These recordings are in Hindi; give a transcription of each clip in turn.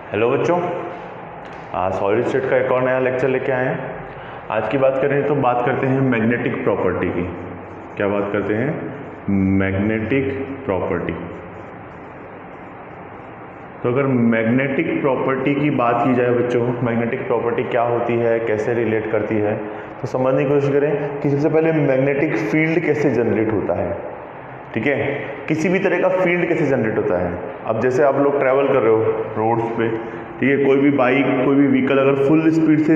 हेलो बच्चों, आज सॉलिड स्टेट का एक और नया लेक्चर लेके आए हैं। आज की बात करें तो बात करते हैं मैग्नेटिक प्रॉपर्टी की। क्या बात करते हैं? Magnetic property. तो अगर मैग्नेटिक प्रॉपर्टी की बात की जाए बच्चों, मैग्नेटिक प्रॉपर्टी क्या होती है, कैसे रिलेट करती है, तो समझने की कोशिश करें कि सबसे पहले मैग्नेटिक फील्ड कैसे जनरेट होता है। ठीक है, किसी भी तरह का फील्ड कैसे जनरेट होता है। अब जैसे आप लोग ट्रैवल कर रहे हो रोड्स पे, ठीक है, कोई भी बाइक, कोई भी व्हीकल अगर फुल स्पीड से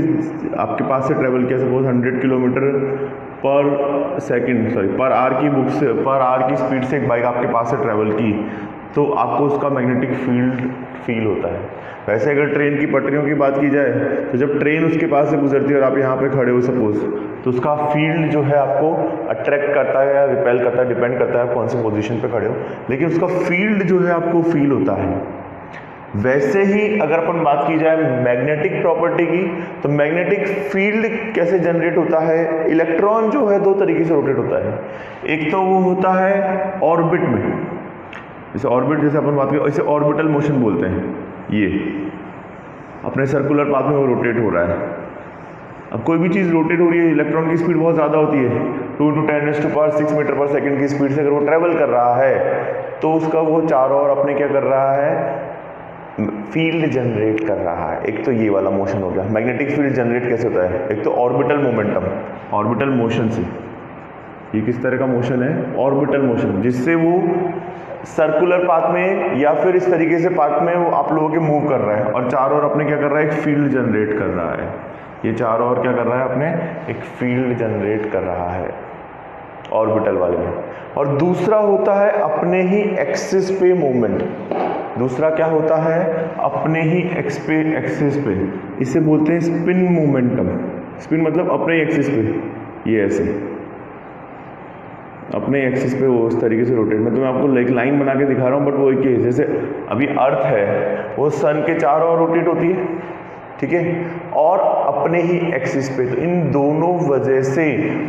आपके पास से ट्रैवल किया, सपोज 100 किलोमीटर पर सेकंड पर आवर की स्पीड से एक बाइक आपके पास से ट्रैवल की, तो आपको उसका मैग्नेटिक फील्ड फील होता है। वैसे अगर ट्रेन की पटरियों की बात की जाए तो जब ट्रेन उसके पास से गुजरती है और आप यहाँ पे खड़े हो सपोज, तो उसका फील्ड जो है आपको अट्रैक्ट करता है या रिपेल करता है, डिपेंड करता है आप कौन सी पोजीशन पे खड़े हो, लेकिन उसका फील्ड जो है आपको फील होता है। वैसे ही अगर अपन बात की जाए मैग्नेटिक प्रॉपर्टी की, तो मैग्नेटिक फील्ड कैसे जनरेट होता है। इलेक्ट्रॉन जो है दो तरीके से रोटेट होता है। एक तो वो होता है ऑर्बिट में, जैसे ऑर्बिट, जैसे अपन बात करें इसे ऑर्बिटल मोशन बोलते हैं। ये अपने सर्कुलर पाथ में वो रोटेट हो रहा है। अब कोई भी चीज़ रोटेट हो रही है, इलेक्ट्रॉन की स्पीड बहुत ज़्यादा होती है, 2 × 10⁶ मीटर पर सेकंड की स्पीड से अगर वो ट्रैवल कर रहा है, तो उसका वो चारों ओर अपने क्या कर रहा है, फील्ड जनरेट कर रहा है। एक तो ये वाला मोशन हो गया। मैग्नेटिक फील्ड जनरेट कैसे होता है? एक तो ऑर्बिटल मोमेंटम, ऑर्बिटल मोशन से। ये किस तरह का मोशन है? ऑर्बिटल मोशन, जिससे वो सर्कुलर पाथ में या फिर इस तरीके से पाथ में वो आप लोगों के मूव कर रहा है और चारों ओर अपने क्या कर रहा है, एक फील्ड जनरेट कर रहा है। ये चारों ओर क्या कर रहा है, अपने एक फील्ड जनरेट कर रहा है ऑर्बिटल वाले में। और दूसरा होता है अपने ही एक्सिस पे मूवमेंट। दूसरा क्या होता है? अपने ही एक्सिस पे, इसे बोलते हैं स्पिन मोमेंटम। स्पिन मतलब अपने एक्सिस पे, ये ऐसे अपने एक्सिस पे वो उस तरीके से रोटेट। मैं तुम्हें आपको एक लाइन बना के दिखा रहा हूँ, बट वो एक ही है। जैसे अभी अर्थ है, वो सन के चारों ओर रोटेट होती है, ठीक है, और अपने ही एक्सिस पे। तो इन दोनों वजह से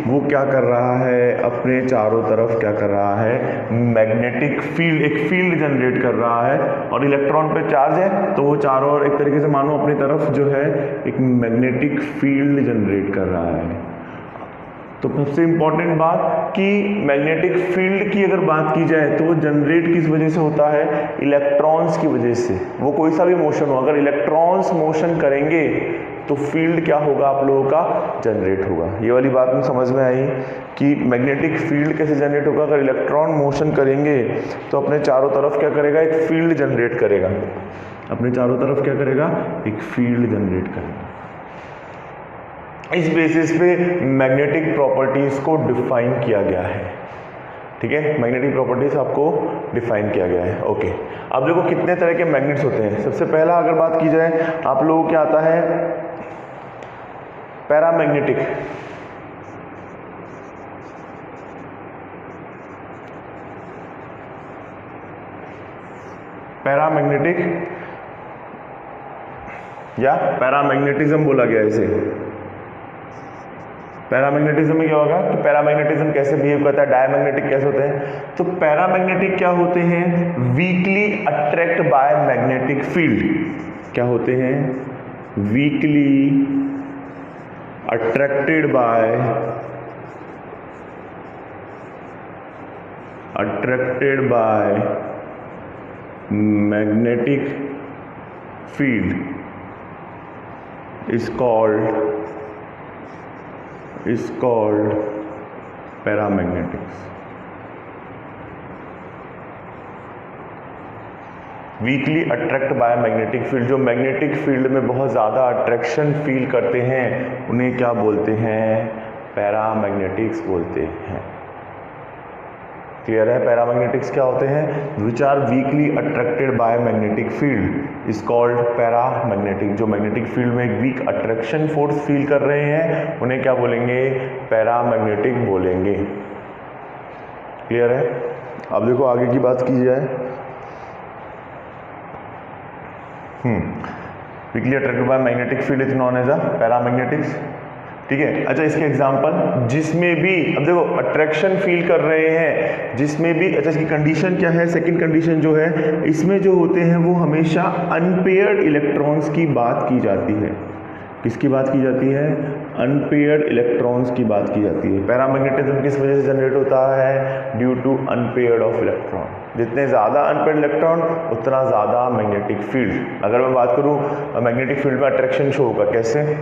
वो क्या कर रहा है, अपने चारों तरफ क्या कर रहा है, मैग्नेटिक फील्ड, एक फील्ड जनरेट कर रहा है। और इलेक्ट्रॉन पे चार्ज है, तो वो चारों ओर एक तरीके से मानो अपनी तरफ जो है एक मैग्नेटिक फील्ड जनरेट कर रहा है। तो सबसे इंपॉर्टेंट बात कि मैग्नेटिक फील्ड की अगर बात की जाए तो वो जनरेट किस वजह से होता है? इलेक्ट्रॉन्स की वजह से। वो कोई सा भी मोशन हो, अगर इलेक्ट्रॉन्स मोशन करेंगे तो फील्ड क्या होगा, आप लोगों का जनरेट होगा। ये वाली बात में समझ में आई कि मैग्नेटिक फील्ड कैसे जनरेट होगा। अगर इलेक्ट्रॉन मोशन करेंगे तो अपने चारों तरफ क्या करेगा, एक फील्ड जनरेट करेगा। अपने चारों तरफ क्या करेगा, एक फील्ड जनरेट करेगा। इस बेसिस पे मैग्नेटिक प्रॉपर्टीज को डिफाइन किया गया है। ठीक है, मैग्नेटिक प्रॉपर्टीज आपको डिफाइन किया गया है। ओके, अब देखो कितने तरह के मैग्नेट्स होते हैं। सबसे पहला अगर बात की जाए, आप लोगों को क्या आता है? पैरामैग्नेटिक। पैरामैग्नेटिक या पैरामैग्नेटिज्म बोला गया इसे। पैरामैग्नेटिज्म में क्या होगा कि पैरामैग्नेटिज्म कैसे बिहेव करता है, डायमैग्नेटिक कैसे होते हैं। तो पैरामैग्नेटिक क्या होते हैं? Weakly attract by magnetic field. क्या होते हैं? Weakly attracted by magnetic field is called paramagnetics. Weakly attract by magnetic field, जो मैग्नेटिक फील्ड में बहुत ज़्यादा अट्रैक्शन फील करते हैं, उन्हें क्या बोलते हैं? पैरामैग्नेटिक्स बोलते हैं। क्लियर है? पैरामैग्नेटिक्स क्या होते हैं? Which are weakly attracted by magnetic field is called paramagnetic. जो मैग्नेटिक फील्ड में एक वीक अट्रैक्शन फोर्स फील कर रहे हैं, उन्हें क्या बोलेंगे? पैरामैग्नेटिक बोलेंगे। क्लियर है? अब देखो आगे की बात की जाए। Weakly attracted by magnetic field is known as a paramagnetics. ठीक है। अच्छा, इसके एग्जांपल जिसमें भी, अब देखो अट्रैक्शन फील कर रहे हैं जिसमें भी, अच्छा इसकी कंडीशन क्या है, सेकंड कंडीशन जो है इसमें जो होते हैं वो हमेशा अनपेयर्ड इलेक्ट्रॉन्स की बात की जाती है। किसकी बात की जाती है? अनपेयर्ड इलेक्ट्रॉन्स की बात की जाती है। पैरामैग्नेटिज्म किस वजह से जनरेट होता है? Due to unpaired of electron. जितने ज़्यादा अनपेयर्ड इलेक्ट्रॉन उतना ज़्यादा मैग्नेटिक फील्ड। अगर मैं बात करूँ मैग्नेटिक फील्ड में अट्रैक्शन शो होगा कैसे?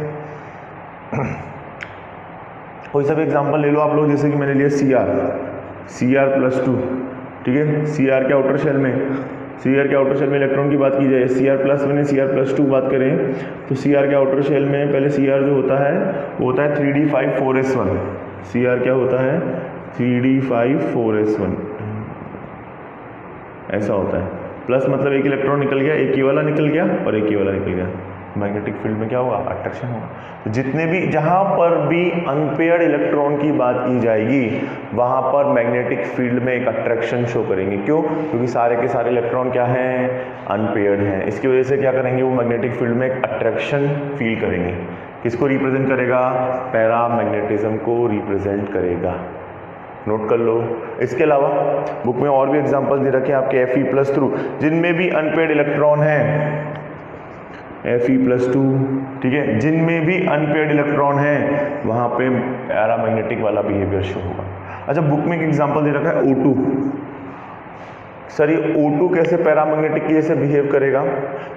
कोई सा भी एग्जाम्पल ले लो आप लोग, जैसे कि मैंने लिया Cr+2, ठीक है। Cr के आउटर शेल में, Cr के आउटर शेल में इलेक्ट्रॉन की बात की जाए, Cr+1 Cr+2 बात करें तो Cr के आउटर शेल में पहले Cr जो होता है वो होता है 3d5,4s1। Cr क्या होता है? 3d5,4s1 ऐसा होता है। प्लस मतलब एक इलेक्ट्रॉन निकल गया, एक ही वाला निकल गया और एक ही वाला निकल गया। मैग्नेटिक फील्ड में क्या होगा? अट्रैक्शन होगा। तो जितने भी, जहाँ पर भी अनपेयर्ड इलेक्ट्रॉन की बात की जाएगी वहाँ पर मैग्नेटिक फील्ड में एक अट्रैक्शन शो करेंगे। क्यों? क्योंकि सारे के सारे इलेक्ट्रॉन क्या हैं? अनपेयर्ड हैं। इसकी वजह से क्या करेंगे? वो मैग्नेटिक फील्ड में एक अट्रैक्शन फील करेंगे। किसको रिप्रेजेंट करेगा? पैरामैग्नेटिज्म को रिप्रेजेंट करेगा। नोट कर लो। इसके अलावा बुक में और भी एग्जांपल दे रखे हैं आपके Fe+2, जिनमें भी अनपेयर्ड इलेक्ट्रॉन हैं, Fe+2, ठीक है, जिनमें भी अनपेयर्ड इलेक्ट्रॉन हैं वहाँ पे पैरामैग्नेटिक वाला बिहेवियर शो होगा। अच्छा, बुक में एक एग्जांपल दे रखा है O2। सर ये O2 कैसे पैरामैग्नेटिक की जैसे बिहेव करेगा?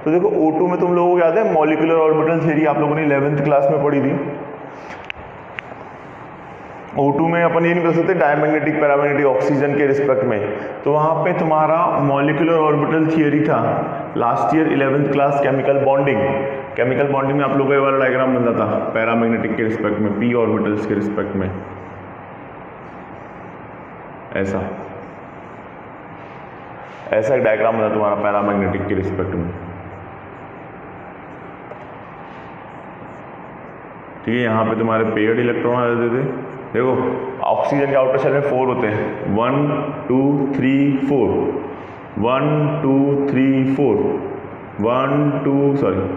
तो देखो O2 में तुम लोगों को याद है मॉलिक्यूलर ऑर्बिटल थ्योरी आप लोगों ने 11th क्लास में पढ़ी थी। O2 में अपन ये नहीं कर सकते डायमैग्नेटिक पैरामैग्नेटिक ऑक्सीजन के रिस्पेक्ट में, तो वहाँ पे तुम्हारा मॉलिक्यूलर ऑर्बिटल थियरी था last year 11th class, chemical bonding. Chemical bonding में आप लोगों को ये वाला डायग्राम बनता था पैरामैग्नेटिक के रिस्पेक्ट में, p ऑर्बिटल्स के रिस्पेक्ट में, ऐसा एक डायग्राम बनता तुम्हारा पैरामैग्नेटिक के रिस्पेक्ट में, ठीक है। यहाँ पे तुम्हारे पेयर्ड इलेक्ट्रॉन आ जाते थे। देखो ऑक्सीजन के आउटर शेल में 4 होते हैं, 1 2 3 4, 1 2 3 4, 1 2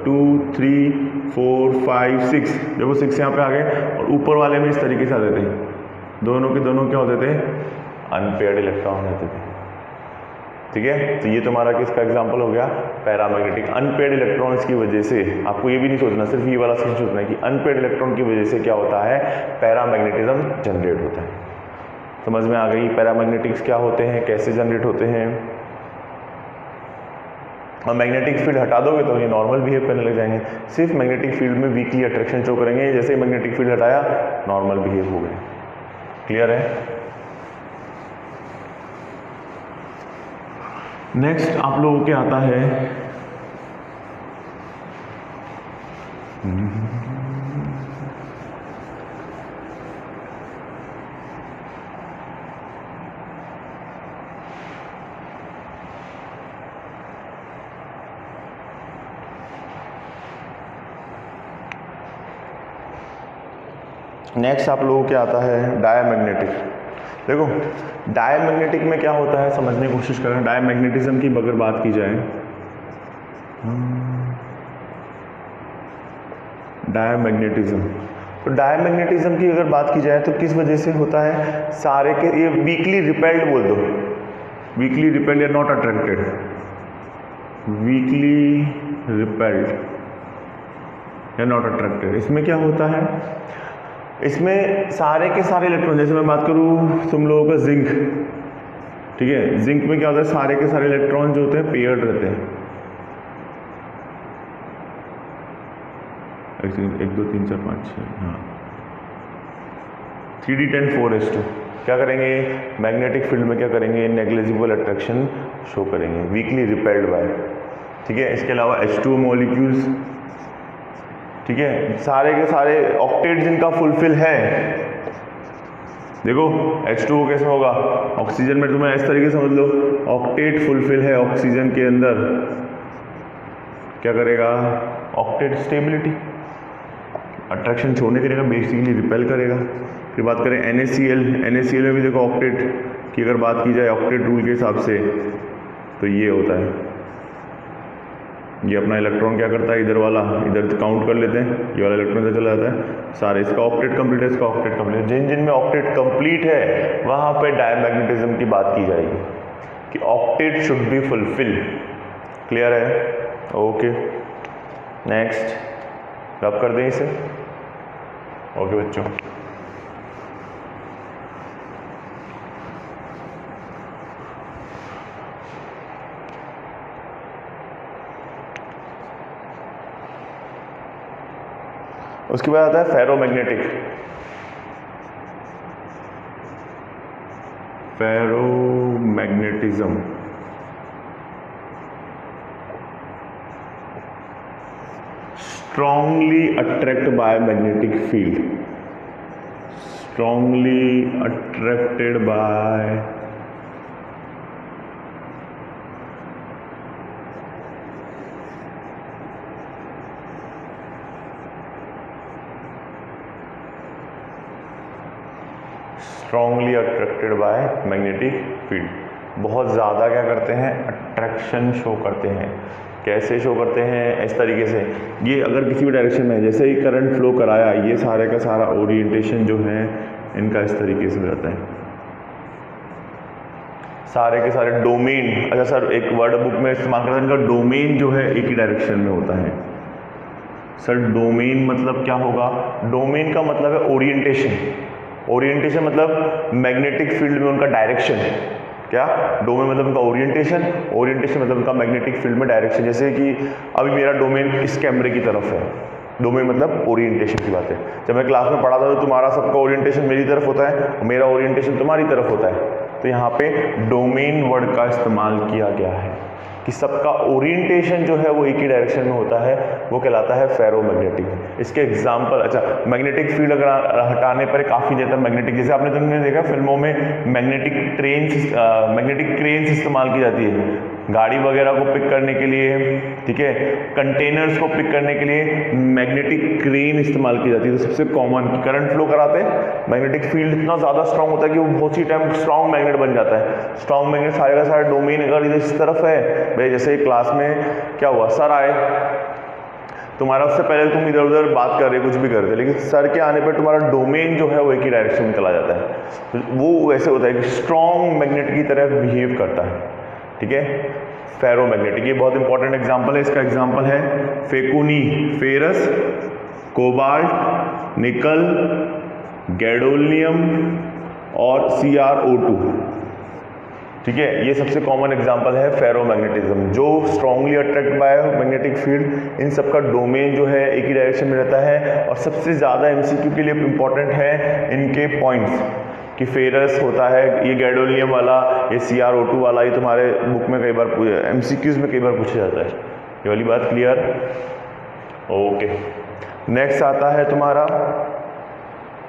2 3 4 5 6। देखो 6 यहाँ पे आ गए और ऊपर वाले में इस तरीके से आते थे, दोनों के दोनों क्या होते थे? अनपेयर्ड इलेक्ट्रॉन रहते थे, ठीक है। तो ये तुम्हारा किसका एग्जांपल हो गया? पैरामैग्नेटिक। अनपेयर्ड इलेक्ट्रॉन्स की वजह से, आपको ये भी नहीं सोचना, सिर्फ ये वाला चीज सोचना है कि अनपेयर्ड इलेक्ट्रॉन की वजह से क्या होता है? पैरामैग्नेटिज्म जनरेट होता है। समझ में आ गई? पैरामैग्नेटिक्स क्या होते हैं, कैसे जनरेट होते हैं। और मैग्नेटिक फील्ड हटा दोगे तो ये नॉर्मल बिहेव करने लग जाएंगे। सिर्फ मैग्नेटिक फील्ड में वीकली अट्रैक्शन शो करेंगे, जैसे ही मैग्नेटिक फील्ड हटाया नॉर्मल बिहेव हो गए। क्लियर है? नेक्स्ट आप लोगों के आता है नेक्स्ट आप लोगों के आता है डायमैग्नेटिक। देखो डायमैग्नेटिक में क्या होता है समझने की कोशिश करें। डायमैग्नेटिज्म की अगर बात की जाए, डायमैग्नेटिज्म, तो डायमैग्नेटिज्म की अगर बात की जाए तो किस वजह से होता है? सारे के ये वीकली रिपेल्ड बोल दो, वीकली रिपेल्ड या नॉट अट्रैक्टेड, वीकली रिपेल्ड या नॉट अट्रैक्टेड। इसमें क्या होता है? इसमें सारे के सारे इलेक्ट्रॉन, जैसे मैं बात करूँ तुम लोगों का जिंक, ठीक है, जिंक में क्या होता है? सारे के सारे इलेक्ट्रॉन जो होते हैं पेयर्ड रहते हैं। 1 2 3 4 5 6, हाँ 3d10 4s2। क्या करेंगे? मैग्नेटिक फील्ड में क्या करेंगे? नेग्लिजिबल अट्रैक्शन शो करेंगे, वीकली रिपेल्ड बाय, ठीक है। इसके अलावा H2 मॉलिक्यूल्स, ठीक है, सारे के सारे ऑक्टेट जिनका फुलफिल है, देखो H2O कैसे होगा? ऑक्सीजन में तुम्हें इस तरीके से समझ लो, ऑक्टेट फुलफिल है ऑक्सीजन के अंदर, क्या करेगा? ऑक्टेट स्टेबिलिटी, अट्रैक्शन छोड़ने करेगा, बेसिकली रिपेल करेगा। फिर बात करें NaCl, NaCl में भी देखो ऑक्टेट की अगर बात की जाए ऑक्टेट रूल के हिसाब से तो ये होता है, ये अपना इलेक्ट्रॉन क्या करता है, इधर वाला इधर काउंट कर लेते हैं, ये वाला इलेक्ट्रॉन इधर चला जाता है सारे, इसका ऑक्टेट कंप्लीट है, इसका ऑक्टेट कंप्लीट है। जिन जिन में ऑक्टेट कंप्लीट है वहाँ पे डायमैग्नेटिज्म की बात की जाएगी कि octet should be fulfil. Clear है? ओके, नेक्स्ट रब कर दें इसे। ओके बच्चों, उसके बाद आता है ferromagnetic. Ferromagnetism strongly attract by magnetic field, strongly attracted by strongly attracted by magnetic field. बहुत ज़्यादा क्या करते हैं, अट्रैक्शन शो करते हैं। कैसे शो करते हैं? इस तरीके से, ये अगर किसी भी डायरेक्शन में जैसे ही करंट फ्लो कराया, ये सारे का सारा ओरिएंटेशन जो है इनका इस तरीके से हो जाता है, सारे के सारे डोमेन। अच्छा सर, एक वर्ड बुक में इस्तेमाल करते हैं, इनका डोमेन जो है एक ही डायरेक्शन में होता है। सर डोमेन मतलब क्या होगा? डोमेन का मतलब है ओरिएंटेशन। ओरिएंटेशन मतलब मैग्नेटिक फील्ड में उनका डायरेक्शन। क्या? डोमेन मतलब उनका ओरिएंटेशन, ओरिएंटेशन मतलब उनका मैग्नेटिक फील्ड में डायरेक्शन। जैसे कि अभी मेरा डोमेन इस कैमरे की तरफ है, डोमेन मतलब ओरिएंटेशन की बात है। जब मैं क्लास में पढ़ा था तो तुम्हारा सबका ओरिएंटेशन मेरी तरफ होता है, मेरा ओरिएंटेशन तुम्हारी तरफ होता है। तो यहाँ पे डोमेन वर्ड का इस्तेमाल किया गया है कि सबका ओरिएंटेशन जो है वो एक ही डायरेक्शन में होता है, वो कहलाता है फेरोमैग्नेटिक। इसके एग्जांपल, अच्छा मैग्नेटिक फील्ड अगर हटाने पर काफ़ी देर तक मैग्नेटिक, जैसे आपने तुमने देखा फिल्मों में मैग्नेटिक क्रेन्स इस्तेमाल की जाती है गाड़ी वगैरह को पिक करने के लिए, ठीक है, कंटेनर्स को पिक करने के लिए मैग्नेटिक क्रेन इस्तेमाल की जाती है। तो सबसे कॉमन करंट फ्लो कराते हैं, मैग्नेटिक फील्ड इतना ज़्यादा स्ट्रांग होता है कि वो बहुत सी टाइम स्ट्रांग मैग्नेट बन जाता है। स्ट्रांग मैग्नेट सारे का सारा डोमेन अगर इधर इस तरफ है, भाई जैसे क्लास में क्या हुआ, सर आए तुम्हारा, उससे पहले तुम इधर उधर बात कर रहे कुछ भी कर रहे थे, लेकिन सर के आने पर तुम्हारा डोमेन जो है वो एक ही डायरेक्शन में चला जाता है। तो वो वैसे होता है कि स्ट्रांग मैग्नेट की तरह बिहेव करता है, ठीक है। फेरोमैग्नेटिक, ये बहुत इंपॉर्टेंट एग्जांपल है। इसका एग्जांपल है फेकुनी, फेरस, कोबाल्ट, निकल, गैडोलियम और CrO2, ठीक है। ये सबसे कॉमन एग्जांपल है फेरोमैग्नेटिज्म, जो strongly attract by magnetic field. इन सबका डोमेन जो है एक ही डायरेक्शन में रहता है। और सबसे ज़्यादा MCQ के लिए इंपॉर्टेंट है इनके पॉइंट्स कि फेरस होता है, ये गैडोलियम वाला, ये CrO2 वाला, ये तुम्हारे बुक में कई बार MCQs में कई बार पूछा जाता है। ये वाली बात क्लियर? ओके, नेक्स्ट आता है तुम्हारा,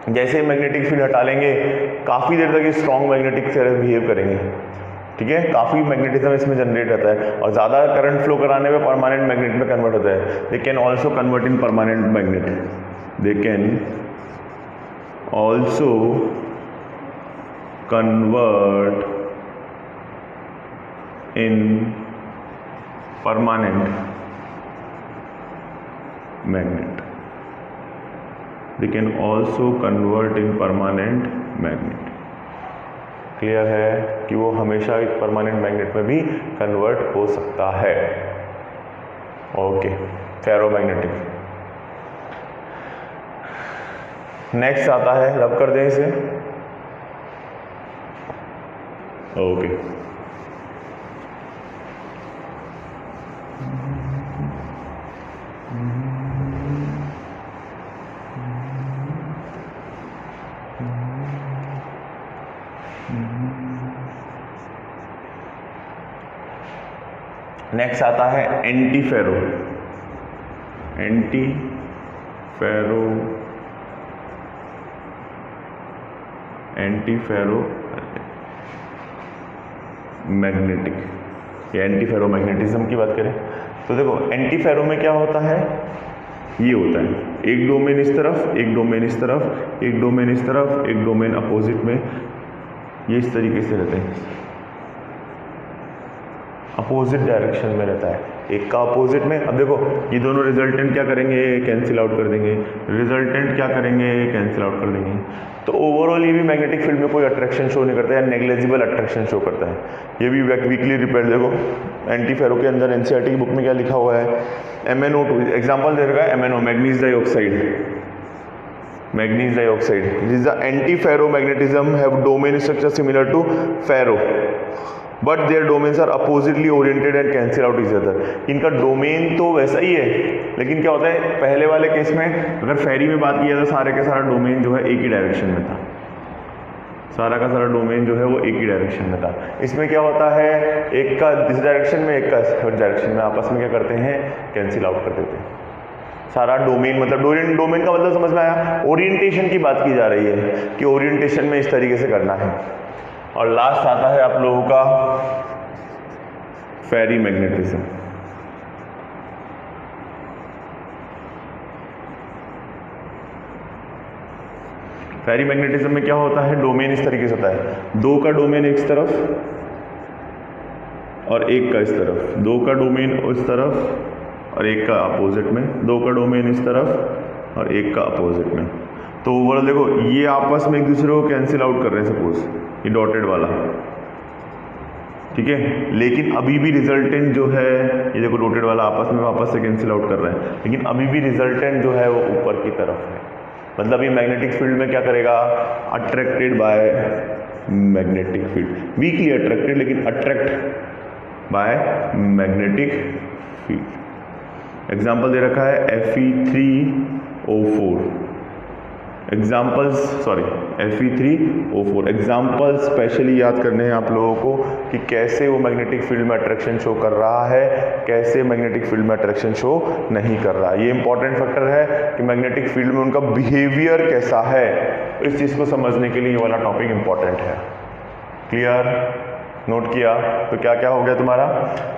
जैसे मैग्नेटिक फील्ड हटा लेंगे काफ़ी देर तक ये स्ट्रॉन्ग मैग्नेटिक से बिहेव करेंगे, ठीक है। काफ़ी मैग्नेटिज्म इसमें जनरेट रहता है और ज़्यादा करंट फ्लो कराने पे परमानेंट मैग्नेट में कन्वर्ट होता है। They can also convert in permanent magnet, they can also convert in permanent magnet. They can also convert in permanent magnet. Clear है कि वो हमेशा एक परमानेंट मैग्नेट में भी कन्वर्ट हो सकता है। Okay, ferromagnetic. नेक्स्ट आता है, रब कर दें इसे। ओके, नेक्स्ट आता है एंटीफेरो। एंटीफेरो मैग्नेटिक, या एंटीफेरोमैग्नेटिज्म की बात करें तो देखो एंटीफेरो में क्या होता है, ये होता है एक डोमेन इस तरफ, एक डोमेन इस तरफ, एक डोमेन इस तरफ, एक डोमेन अपोजिट में, ये इस तरीके से रहते हैं। अपोजिट डायरेक्शन में रहता है, एक का अपोजिट में। अब देखो ये दोनों रिजल्टेंट क्या करेंगे, कैंसिल आउट कर देंगे, रिजल्टेंट क्या करेंगे, कैंसिल आउट कर देंगे। तो ओवरऑल ये भी मैग्नेटिक फील्ड में कोई अट्रैक्शन शो नहीं करता है, नेग्लेजिबल अट्रैक्शन शो करता है। ये भी वीकली रिपेयर, देखो एंटी फेरो के अंदर एनसीईआरटी की बुक में क्या लिखा हुआ है, MnO2 एग्जाम्पल दे रखा है, MnO manganese dioxide, manganese dioxide this the anti ferro magnetism have domain structure similar to ferro but their domains are oppositely oriented and cancel out each other. इनका डोमेन तो वैसा ही है, लेकिन क्या होता है पहले वाले केस में अगर फेरी में बात किया तो सारे का सारा डोमेन जो है एक ही डायरेक्शन में था, सारा का सारा डोमेन जो है वो एक ही डायरेक्शन में था। इसमें क्या होता है, एक का इस डायरेक्शन में, एक का इस डायरेक्शन में, आपस में क्या करते हैं, कैंसिल आउट कर देते हैं। सारा डोमेन मतलब डोमेन का मतलब समझ में आया, ओरिएंटेशन की बात की जा रही है कि ओरिएंटेशन में इस तरीके से करना है। और लास्ट आता है आप लोगों का फेरी मैग्नेटिज्म। फेरी मैग्नेटिज्म में क्या होता है, डोमेन इस तरीके से होता है, दो का डोमेन एक तरफ और एक का इस तरफ, दो का डोमेन इस तरफ और एक का अपोजिट में, दो का डोमेन इस तरफ और एक का अपोजिट में। तो ओवरऑल देखो ये आपस में एक दूसरे को कैंसिल आउट कर रहे हैं, सपोज ये डॉटेड वाला, ठीक है, लेकिन अभी भी रिजल्टेंट जो है, ये देखो डॉटेड वाला आपस में वापस से कैंसिल आउट कर रहे हैं, लेकिन अभी भी रिजल्टेंट जो है वो ऊपर की तरफ है। मतलब ये मैग्नेटिक फील्ड में क्या करेगा, attracted by magnetic field, weakly attracted लेकिन attract by magnetic field. Example दे रखा है Fe3O4, examples sorry Fe3O4 example specially याद करने हैं आप लोगों को कि कैसे वो मैग्नेटिक फील्ड में अट्रैक्शन शो कर रहा है, कैसे मैग्नेटिक फील्ड में अट्रैक्शन शो नहीं कर रहा है। ये इंपॉर्टेंट फैक्टर है कि मैग्नेटिक फील्ड में उनका बिहेवियर कैसा है, इस चीज़ को समझने के लिए ये वाला टॉपिक इंपॉर्टेंट है। क्लियर, नोट किया? तो क्या क्या हो गया तुम्हारा,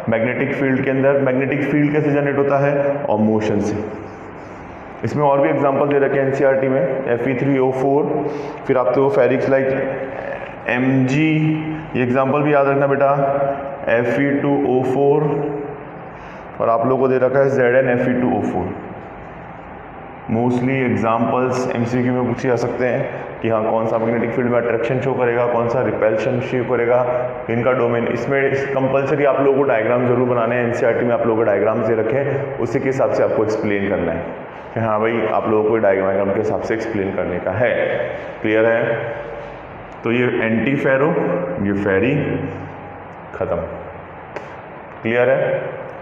मैग्नेटिक फील्ड के अंदर मैग्नेटिक फील्ड कैसे जनरेट होता है, और मोशन से। इसमें और भी एग्जांपल दे रखे हैं एनसीईआरटी में, Fe3O4, फिर आप तो फेरिक्स लाइक Mg, ये एग्जांपल भी याद रखना बेटा, Fe2O4, और आप लोगों को दे रखा है Zn Fe2O4। Mostly examples MCQ में पूछे जा सकते हैं कि हाँ कौन सा मैग्नेटिक फील्ड में अट्रैक्शन शो करेगा, कौन सा रिपल्शन शो करेगा, इनका डोमेन। इसमें कंपलसरी आप लोगों को डायग्राम जरूर बनाने हैं, एनसीईआरटी में आप लोगों को डायग्राम दे रखे हैं, उसी के हिसाब से आपको एक्सप्लेन करना है कि हाँ भाई आप लोगों को डायग्राम के हिसाब से एक्सप्लेन करने का है। क्लियर है? तो ये एंटी फेरो, ये फेरी, खत्म। क्लियर है?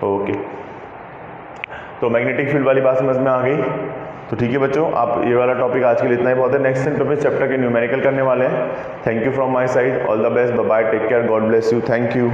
ओके, तो मैग्नेटिक फील्ड वाली बात समझ में आ गई। तो ठीक है बच्चों, आप ये वाला टॉपिक आज के लिए इतना ही बहुत है। नेक्स्ट टॉपिक चैप्टर के न्यूमेरिकल करने वाले हैं। Thank you from my side, all the best, bye bye, take care, God bless you, thank you.